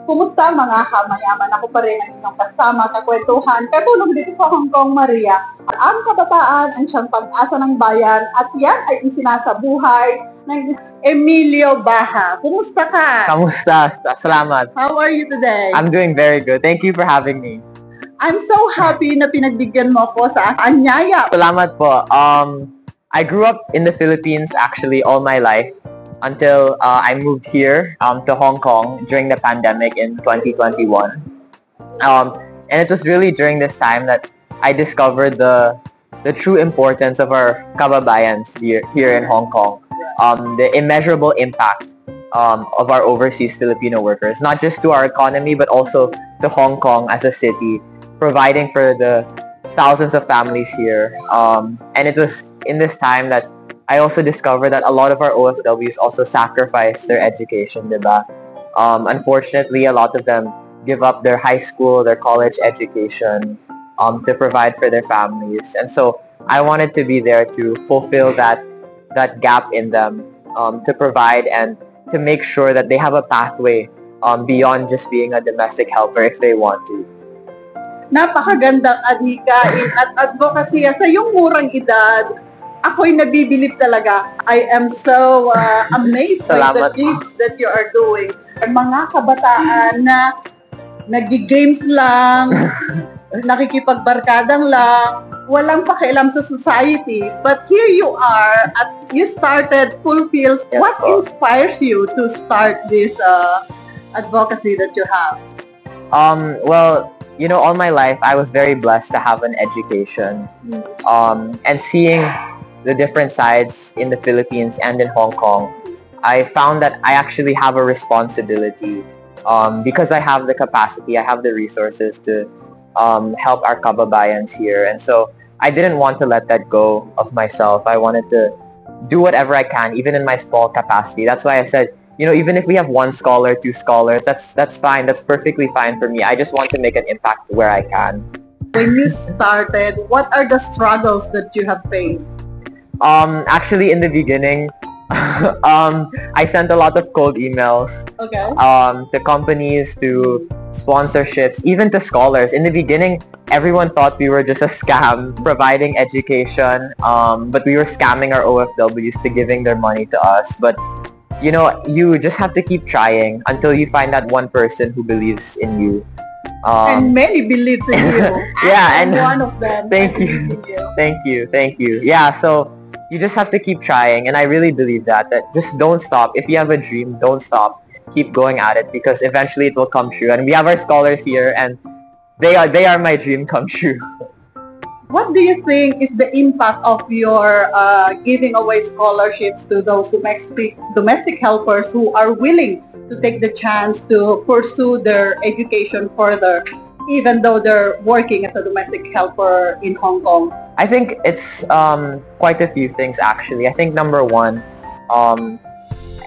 Kumusta mga kamayaman? Ako pa rin ang inyong kasama, kakwentuhan, katulong dito sa Hong Kong, Maria. Ang kabataan ang siyang pag-asa ng bayan at yan ay isinasabuhay ng Emilio Baha. Kumusta ka? Kamusta? Salamat. How are you today? I'm doing very good. Thank you for having me. I'm so happy na pinagbigyan mo ako sa anyaya. Salamat po. I grew up in the Philippines actually all my life until I moved here to Hong Kong during the pandemic in 2021. And it was really during this time that I discovered the true importance of our kababayans here in Hong Kong. The immeasurable impact of our overseas Filipino workers, not just to our economy, but also to Hong Kong as a city, providing for the thousands of families here. And it was in this time that I also discovered that a lot of our OFWs also sacrifice their education, diba? Unfortunately, a lot of them give up their high school, their college education to provide for their families. And so I wanted to be there to fulfill that gap in them, to provide and to make sure that they have a pathway beyond just being a domestic helper if they want to. Napakagandang adhikain at advocacy sa iyong murang edad. Ako'y nabibilib talaga. I am so amazed by the deeds that you are doing. Mga kabataan na nag-games lang, nakikipagbarkadang lang, walang pakialam sa society. But here you are, at you started Fulfills. Yes, what inspires you to start this advocacy that you have? Well, you know, all my life I was very blessed to have an education. And seeing the different sides in the Philippines and in Hong Kong, I found that I actually have a responsibility because I have the capacity, I have the resources to help our kababayans here. And so I didn't want to let that go of myself. I wanted to do whatever I can, even in my small capacity. That's why I said, you know, even if we have 1 scholar, 2 scholars, that's fine. That's perfectly fine for me. I just want to make an impact where I can. When you started, what are the struggles that you have faced? Actually, in the beginning, I sent a lot of cold emails to companies, to sponsorships, even to scholars. In the beginning, everyone thought we were just a scam providing education, but we were scamming our OFWs to giving their money to us. But you know, you just have to keep trying until you find that one person who believes in you. And many believes in you. Yeah, and one of them. Thank you. Yeah, so you just have to keep trying, and I really believe that just don't stop. If you have a dream, don't stop. Keep going at it, because eventually it will come true. And we have our scholars here, and they are my dream come true. What do you think is the impact of your giving away scholarships to those domestic helpers who are willing to take the chance to pursue their education further, even though they're working as a domestic helper in Hong Kong? I think it's quite a few things, actually. I think number one,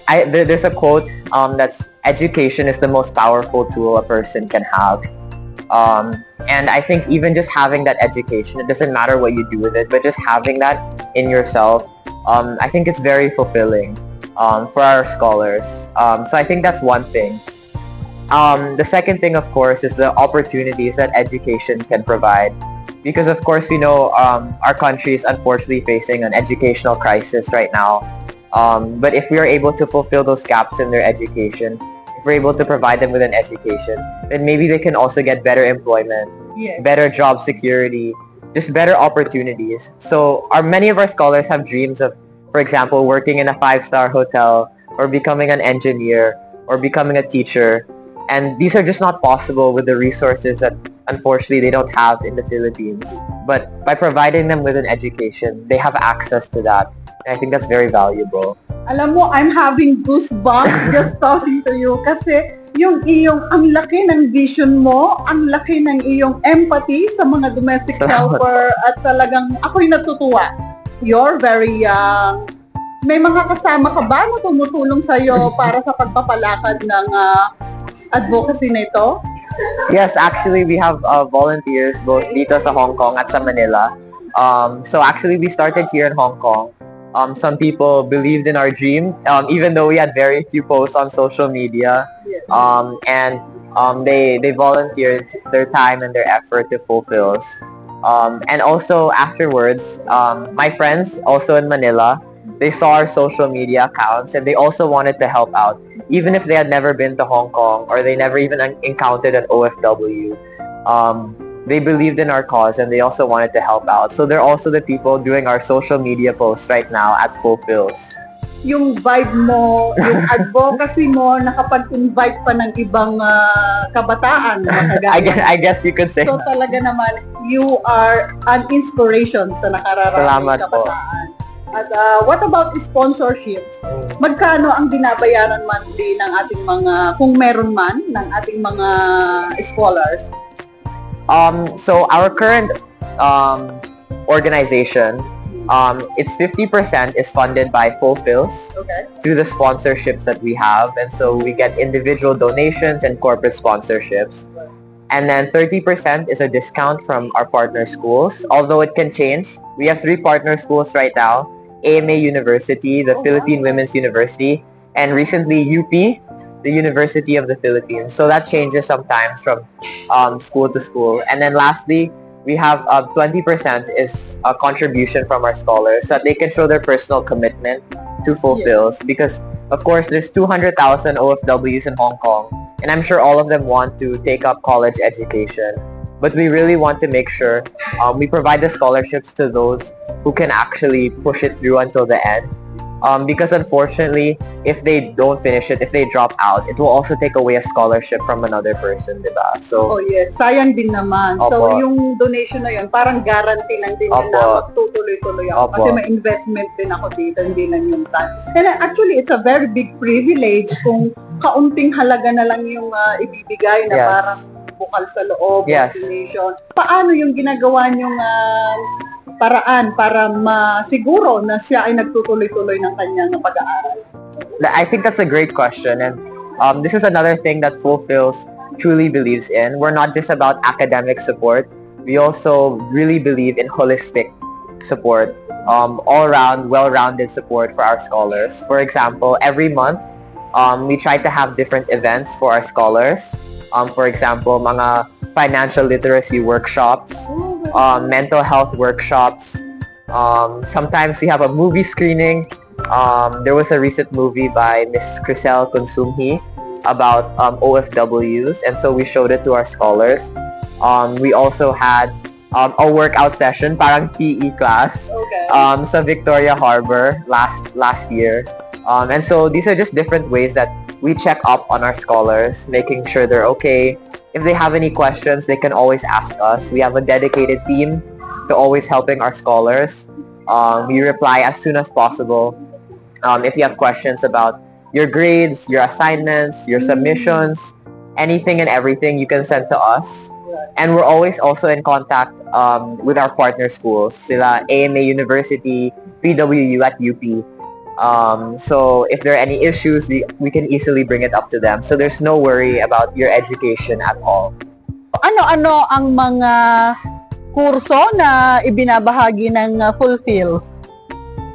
there's a quote that's education is the most powerful tool a person can have. And I think even just having that education, it doesn't matter what you do with it, but just having that in yourself, I think it's very fulfilling for our scholars. So I think that's one thing. The second thing, of course, is the opportunities that education can provide. Because, of course, we know our country is unfortunately facing an educational crisis right now. But if we are able to fulfill those gaps in their education, if we're able to provide them with an education, then maybe they can also get better employment, better job security, just better opportunities. So many of our scholars have dreams of, for example, working in a 5-star hotel, or becoming an engineer, or becoming a teacher. And these are just not possible with the resources that unfortunately they don't have in the Philippines. But by providing them with an education, they have access to that. And I think that's very valuable. Alam mo, I'm having goosebumps just talking to you, kasi ang laki ng vision mo, ang laki ng iyong empathy sa mga domestic helper, at talagang ako'y natutuwa. You're very young. May mga kasama ka ba na tumutulong sa'yo para sa pagpapalakad ng advocacy na ito? Yes, actually, we have volunteers both dito sa Hong Kong at sa Manila. So actually, we started here in Hong Kong. Some people believed in our dream, even though we had very few posts on social media. And They volunteered their time and their effort to fulfill. And also afterwards, my friends also in Manila, they saw our social media accounts and they also wanted to help out, even if they had never been to Hong Kong or they never even encountered an OFW. They believed in our cause and they also wanted to help out. So they're also the people doing our social media posts right now at Fulfills. Yung vibe mo, yung advocacy mo, nakapag-invite pa ng ibang kabataan na kagaya. I guess you could say. So talaga naman, you are an inspiration sa nakararaming kabataan. At what about sponsorships? Magkano ang binabayaran monthly ng ating mga, kung meron man, ng ating mga scholars? So our current organization, it's 50% is funded by Fulfills through the sponsorships that we have, and so we get individual donations and corporate sponsorships. And then 30% is a discount from our partner schools, although it can change. We have 3 partner schools right now: AMA University, the Philippine Women's University, and recently UP, the University of the Philippines. So that changes sometimes from school to school. And then lastly, we have 20% is a contribution from our scholars so that they can show their personal commitment to Fulfills. Because of course there's 200,000 OFWs in Hong Kong, and I'm sure all of them want to take up college education, but we really want to make sure we provide the scholarships to those who can actually push it through until the end. Because unfortunately, if they don't finish it, if they drop out, it will also take away a scholarship from another person, diba? So, yes, sayang din naman. So, yung donation na yun, parang guarantee lang din na magtutuloy-tuloy ako. Kasi may investment din ako dito, hindi lang yung time. And actually, it's a very big privilege kung kaunting halaga na lang yung ibibigay na parang bukal sa loob, donation. Paano yung ginagawa niyong paraan para masiguro na siya ay nagtutuloy-tuloy ng kanyang pag-aaral? I think that's a great question, and this is another thing that Fulfills truly believes in. We're not just about academic support. We also really believe in holistic support, all-around, well-rounded support for our scholars. For example, every month, we try to have different events for our scholars. For example, mga financial literacy workshops, mental health workshops. Sometimes we have a movie screening. There was a recent movie by Miss Crisel Consumhi about OFWs, and so we showed it to our scholars. We also had a workout session, parang PE class, sa Victoria Harbor last year. And so these are just different ways that we check up on our scholars, making sure they're okay. If they have any questions, they can always ask us. We have a dedicated team to always helping our scholars. We reply as soon as possible. If you have questions about your grades, your assignments, your submissions, anything and everything, you can send to us. And we're always also in contact with our partner schools, sila AMA University, PWU at UP. So if there are any issues, we can easily bring it up to them. So there's no worry about your education at all. Ano-ano ang mga kurso na ibinabahagi ng Fulfills?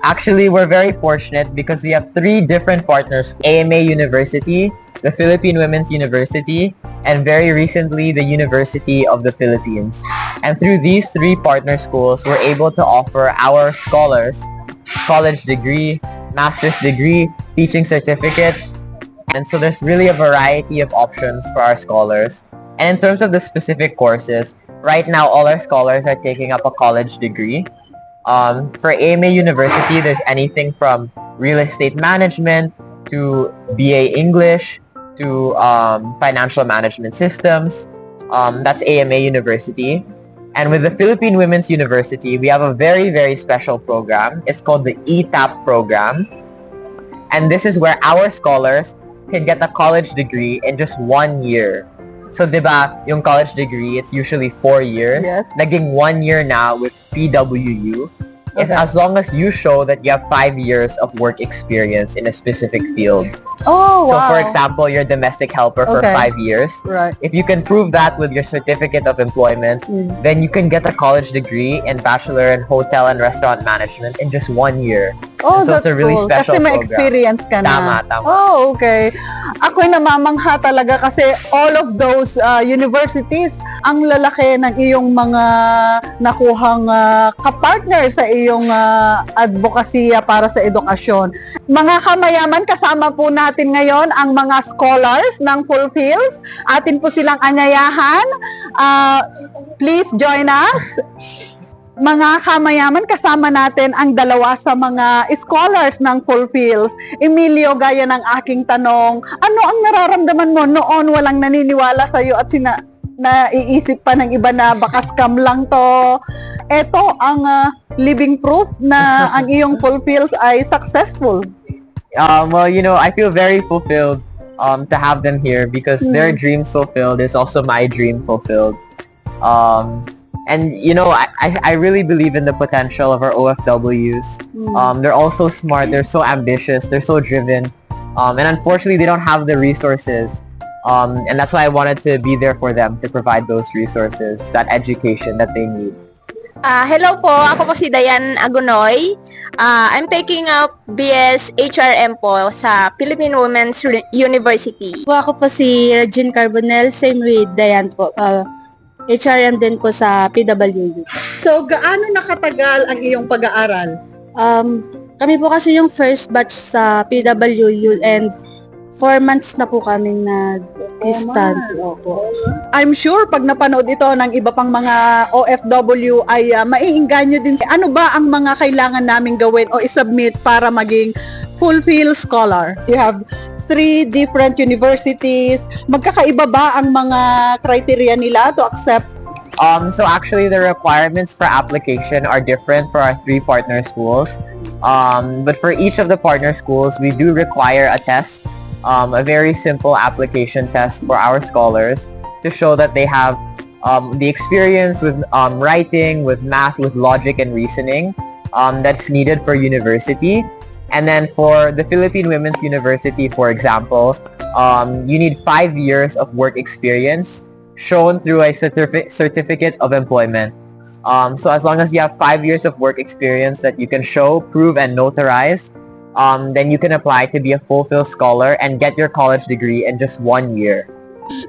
Actually, we're very fortunate because we have 3 different partners: AMA University, the Philippine Women's University, and very recently the University of the Philippines. And through these 3 partner schools, we're able to offer our scholars college degree, master's degree, teaching certificate, and so there's really a variety of options for our scholars. And in terms of the specific courses, right now all our scholars are taking up a college degree. For AMA University, there's anything from real estate management to BA English to financial management systems. That's AMA University. And with the Philippine Women's University, we have a very, very special program. It's called the ETAP program. And this is where our scholars can get a college degree in just 1 year. So, diba, yung college degree, it's usually 4 years. Yes. Naging 1 year now with PWU. as long as you show that you have 5 years of work experience in a specific field. Oh, So wow. for example, you're a domestic helper for Okay. 5 years. Right. If you can prove that with your certificate of employment, then you can get a college degree in Bachelor in Hotel and Restaurant Management in just 1 year. Oh, So that's it's a really cool. special Kasi may program. experience ka na. Tama. Oh, okay. Ako'y namamangha talaga kasi all of those universities, ang lalaki ng iyong mga nakuhang kapartner sa iyong advokasya para sa edukasyon. Mga kamayaman, kasama po natin ngayon ang mga scholars ng Fulfills. Atin po silang anyayahan. Please join us. Mga kamayaman, kasama natin ang dalawa sa mga scholars ng Fulfills. Emilio, gaya ng aking tanong, ano ang nararamdaman mo noon walang naniniwala sa iyo at naiisip pa ng iba na baka scam lang to? Ito ang living proof na ang iyong Fulfills ay successful. Well, I feel very fulfilled to have them here because their dreams fulfilled is also my dream fulfilled. And I really believe in the potential of our OFWs. They're also smart, they're so ambitious, they're so driven. And unfortunately, they don't have the resources. And that's why I wanted to be there for them to provide those resources, that education that they need. Hello po, ako po si Dayan Agunoy. I'm taking up BS HRM po sa Philippine Women's University. Ako po si Regine Carbonell, same with Dayan po. HRM din po sa PWU. So, gaano nakatagal ang iyong pag-aaral? Kami po kasi yung first batch sa PWU and 4 months na po kaming nag-stand. I'm sure pag napanood ito ng iba pang mga OFW ay maiinganyo din. Ano ba ang mga kailangan naming gawin o isubmit para maging Fulfill Scholar? You have 3 different universities. Magkakaiba ba ang mga criteria nila to accept? So actually, the requirements for application are different for our 3 partner schools. But for each of the partner schools, we do require a test, a very simple application test for our scholars to show that they have the experience with writing, with math, with logic and reasoning that's needed for university. And then for the Philippine Women's University, for example, you need 5 years of work experience shown through a certificate of employment. So as long as you have 5 years of work experience that you can show, prove, and notarize, then you can apply to be a Fulfill Scholar and get your college degree in just 1 year.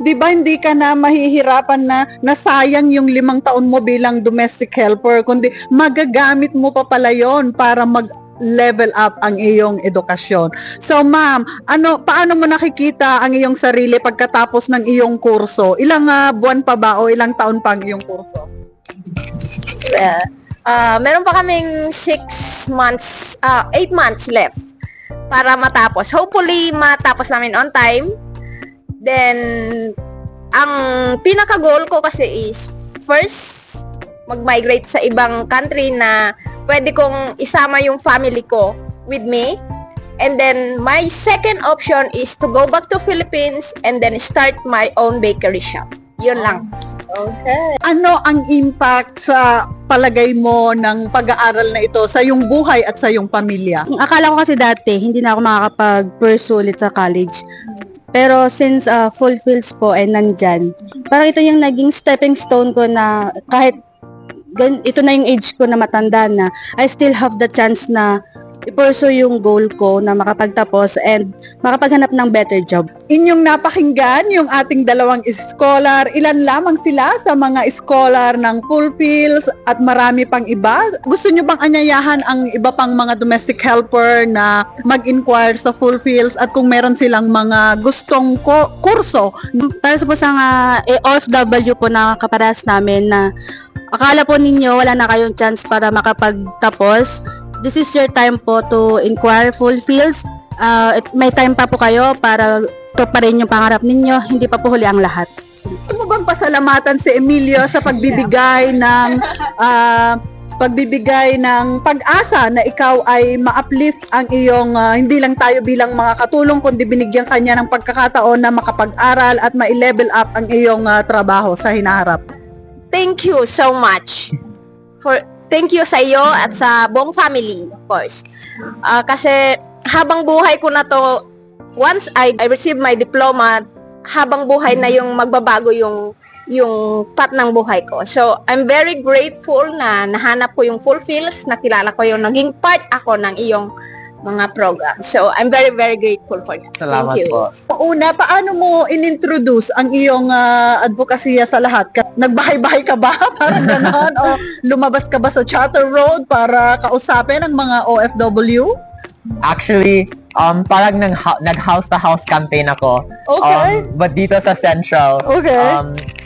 Di ba hindi ka na mahihirapan na nasayang yung 5 taon mo bilang domestic helper, kundi magagamit mo pa pala yon para level up ang iyong edukasyon. So ma'am, paano mo nakikita ang iyong sarili pagkatapos ng iyong kurso? Ilang buwan pa ba o ilang taon pa ang iyong kurso? Meron pa kaming 8 months left para matapos. Hopefully, matapos namin on time. Then, ang pinaka-goal ko kasi is first, mag-migrate sa ibang country na pwede kong isama yung family ko with me. And then, my second option is to go back to Philippines and then start my own bakery shop. Yun lang. Okay. Ano ang impact sa palagay mo ng pag-aaral na ito sa iyong buhay at sa iyong pamilya? Akala ko kasi dati, hindi na ako makakapag-pursue ulit sa college. Pero since Fulfills po ay nandyan, parang ito yung naging stepping stone ko na kahit ito na yung age ko na matanda na, I still have the chance na i-pursue yung goal ko na makapagtapos and makapaghanap ng better job. Inyong napakinggan yung ating dalawang scholar. Ilan lamang sila sa mga scholar ng Fulfills at marami pang iba. Gusto nyo bang anyayahan ang iba pang mga domestic helper na mag-inquire sa Fulfills at kung meron silang mga gustong kurso? Para sa po sa OFW po na kaparehas namin na akala po ninyo wala na kayong chance para makapagtapos, this is your time po to inquire Fulfills. May time pa po kayo para tuparin yung pangarap ninyo. Hindi pa po huli ang lahat. Gusto mo bang pasalamatan si Emilio sa pagbibigay ng pag-asa na ikaw ay ma-uplift ang iyong hindi lang tayo bilang mga katulong kundi binigyan kanya ng pagkakataon na makapag-aral at ma-level up ang iyong trabaho sa hinaharap? Thank you so much thank you sa iyo at sa buong family, of course. Kasi habang buhay ko na to, once I received my diploma, habang buhay na yung magbabago yung path ng buhay ko. So, I'm very grateful na nahanap ko yung Fulfills, nakilala ko yung naging part ako ng iyong mga program. So, I'm very, very grateful for that. Salamat Thank you. po. Una, paano mo inintroduce ang iyong advokasya sa lahat? Nagbahay-bahay ka ba? Parang ganon? O lumabas ka ba sa Chatter Road para kausapin ang mga OFW? Actually, parang nag-house-to-house campaign ako. Okay. But dito sa Central. Okay.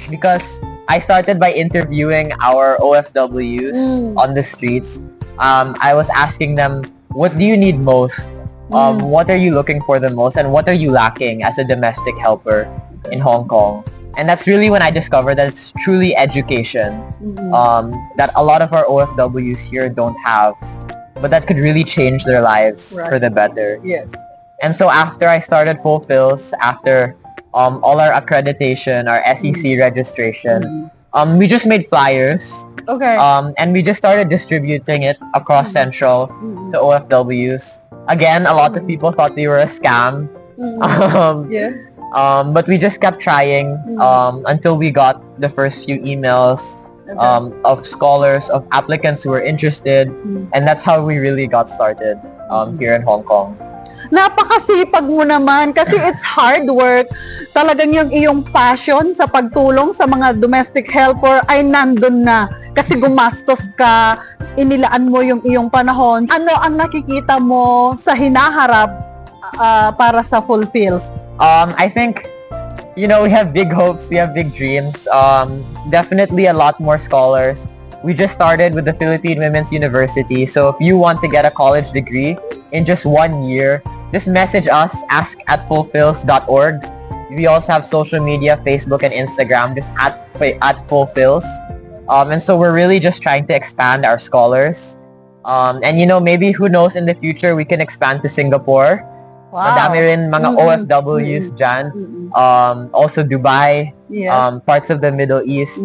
Because I started by interviewing our OFWs on the streets. I was asking them, what do you need most? What are you looking for the most? And what are you lacking as a domestic helper in Hong Kong? And that's really when I discovered that it's truly education that a lot of our OFWs here don't have, but that could really change their lives for the better. Yes. And so after I started Fulfills, after all our accreditation, our SEC registration, we just made flyers. Okay. And we just started distributing it across Central to OFWs. Again, a lot of people thought they were a scam. Yeah. But we just kept trying until we got the first few emails of scholars, of applicants who were interested. And that's how we really got started here in Hong Kong. Napakasipag mo naman kasi it's hard work. Talagang yung iyong passion sa pagtulong sa mga domestic helper ay nandun na. Kasi gumastos ka, inilaan mo yung iyong panahon. Ano ang nakikita mo sa hinaharap para sa Fulfills? I think, we have big hopes, we have big dreams. Definitely a lot more scholars. We just started with the Philippine Women's University. So if you want to get a college degree in just 1 year, just message us, ask@fulfills.org. We also have social media, Facebook and Instagram, just at Fulfills. And so we're really just trying to expand our scholars. And maybe who knows, in the future, we can expand to Singapore. Wow. Madami rin mga OFWs dyan. Also Dubai, Yes. parts of the Middle East.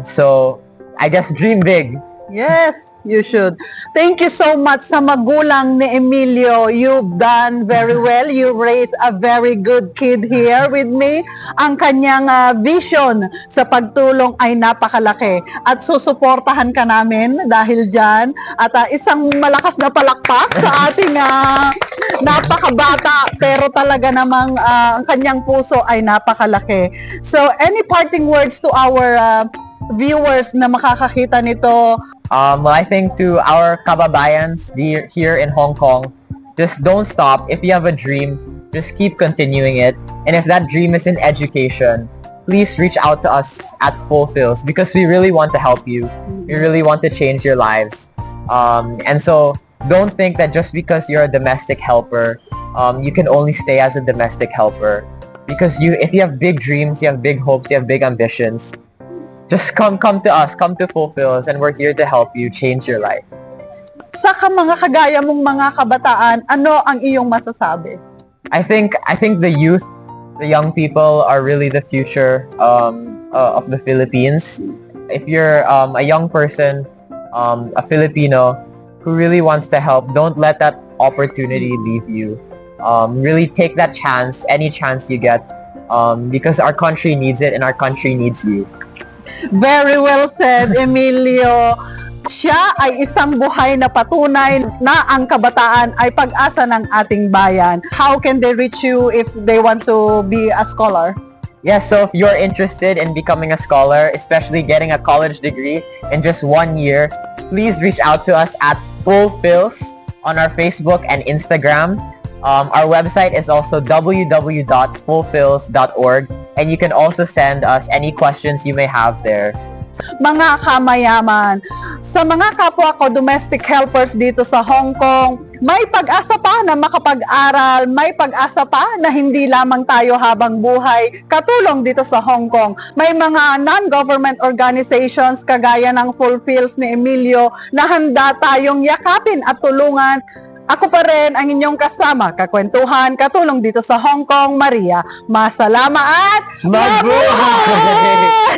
So I guess dream big. Yes, you should. Thank you so much sa magulang ni Emilio. You've done very well. You raised a very good kid here with me. Ang kanyang vision sa pagtulong ay napakalaki. At susuportahan ka namin dahil dyan. At isang malakas na palakpak sa ating napakabata pero talaga namang ang kanyang puso ay napakalaki. So, any parting words to our viewers na makakakita nito? Well, I think to our kababayans here in Hong Kong, just don't stop. If you have a dream, just keep continuing it. And if that dream is in education, please reach out to us at Fulfills because we really want to help you. We really want to change your lives. And so don't think that just because you're a domestic helper, you can only stay as a domestic helper. Because if you have big dreams, you have big hopes, you have big ambitions, just come to us, come to Fulfills, and we're here to help you change your life. Sa mga kagaya mong mga kabataan, ano ang iyong masasabi? I think the youth, the young people are really the future of the Philippines. If you're a young person, a Filipino who really wants to help, don't let that opportunity leave you. Really take that chance, any chance you get, because our country needs it and our country needs you. Very well said, Emilio. Siya ay isang buhay na patunay na ang kabataan ay pag-asa ng ating bayan. How can they reach you if they want to be a scholar? Yes, so if you're interested in becoming a scholar, especially getting a college degree in just 1 year, please reach out to us at Fulfills on our Facebook and Instagram. Our website is also www.fulfills.org, and you can also send us any questions you may have there. Mga kamayaman, sa mga kapwa ko domestic helpers dito sa Hong Kong, may pag-asa pa na makapag-aral, may pag-asa pa na hindi lamang tayo habang buhay katulong dito sa Hong Kong. May mga non-government organizations kagaya ng Fulfills ni Emilio na handa tayong yakapin at tulungan. Ako pa rin ang inyong kasama, kakwentuhan, katulong dito sa Hong Kong, Maria. Masalamat at Mabuhay!